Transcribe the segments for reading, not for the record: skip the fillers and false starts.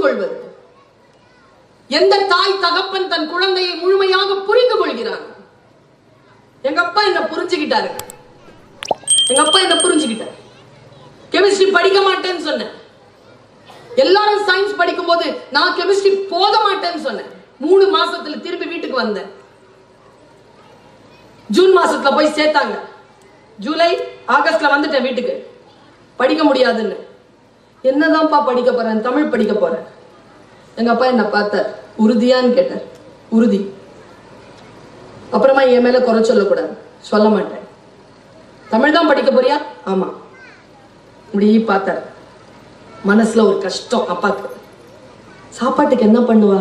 கொள்வது? எந்த தாய் தகப்பன் தன் குழந்தையை முழுமையாக புரிந்து கொள்கிறார்? எங்க அப்பா என்ன புரிஞ்சுக்கிட்டாரு. கெமிஸ்ட்ரி படிக்க மாட்டேன்னு சொன்னேன். எல்லாரும் சயின்ஸ் படிக்கும் போது நான் கெமிஸ்ட்ரி போக மாட்டேன்னு சொன்னேன். 3 மாசத்துல திரும்பி வீட்டுக்கு வந்தேன். ஜூன் மாசத்துல போய் சேர்த்தாங்க. ஜூலை ஆகஸ்ட்ல வந்துட்டேன் வீட்டுக்கு. படிக்க முடியாதுன்னு. என்னதான்ப்பா படிக்க போறேன்? தமிழ் படிக்க போறேன். எங்க அப்பா என்ன பார்த்தார். உறுதியான்னு கேட்டார். உறுதி. அப்புறமா என் மேல குறை சொல்லக்கூடாது. சொல்ல மாட்டேன். தமிழ் தான் படிக்க போறியா? ஆமா. இப்படி பார்த்தார். மனசுல ஒரு கஷ்டம் அப்பாக்கு. சாப்பாட்டுக்கு என்ன பண்ணுவா?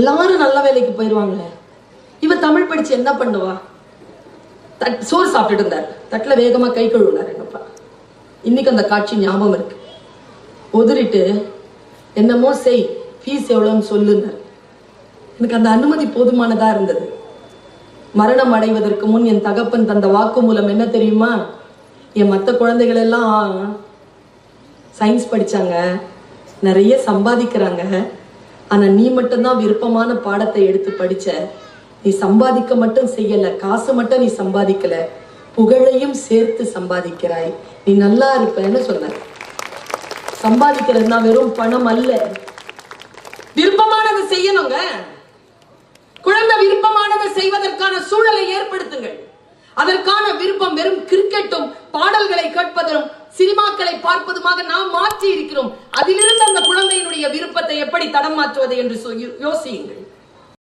எல்லாரும் நல்ல வேலைக்கு போயிருவாங்க. இவ தமிழ் படிச்சு என்ன பண்ணுவா? சோறு சாப்பிட்டுட்டு இருந்தார். தட்டுல வேகமா கை கழுவினார் எங்க அப்பா. இன்னைக்கு அந்த காட்சி ஞாபகம் இருக்கு. ஒதுரிட்டு என்னமோ செய், ஃபீஸ் எவ்வளவுன்னு சொல்லுனார். எனக்கு அந்த அனுமதி போதுமானதா இருந்தது. மரணம் அடைவதற்கு முன் என் தகப்பன் தந்த வாக்கு மூலம் என்ன தெரியுமா? என் மற்ற குழந்தைகள் எல்லாம் சயின்ஸ் படிச்சாங்க, நிறைய சம்பாதிக்கிறாங்க, ஆனா நீ மட்டும்தான் விருப்பமான பாடத்தை எடுத்து படிச்ச. நீ சம்பாதிக்க மட்டும் செய்யல, காசு மட்டும் நீ சம்பாதிக்கல, புகழையும் சேர்த்து சம்பாதிக்கிறாய், நீ நல்லா இருப்பேன்னு சொன்ன. சம்பாதிக்கிறதுனா வெறும் பணம் அல்ல, விருப்பமானதை செய்யணுங்க. குழந்தை விருப்பமானதை செய்வதற்கான சூழலை ஏற்படுத்துங்கள். அதற்கான விருப்பம் வெறும் கிரிக்கெட்டும் பாடல்களை கேட்பதும் சினிமாக்களை பார்ப்பதுமாக நாம் மாற்றி இருக்கிறோம். அதிலிருந்து அந்த குழந்தையினுடைய விருப்பத்தை எப்படி தடம் மாற்றுவது என்று யோசியுங்கள்.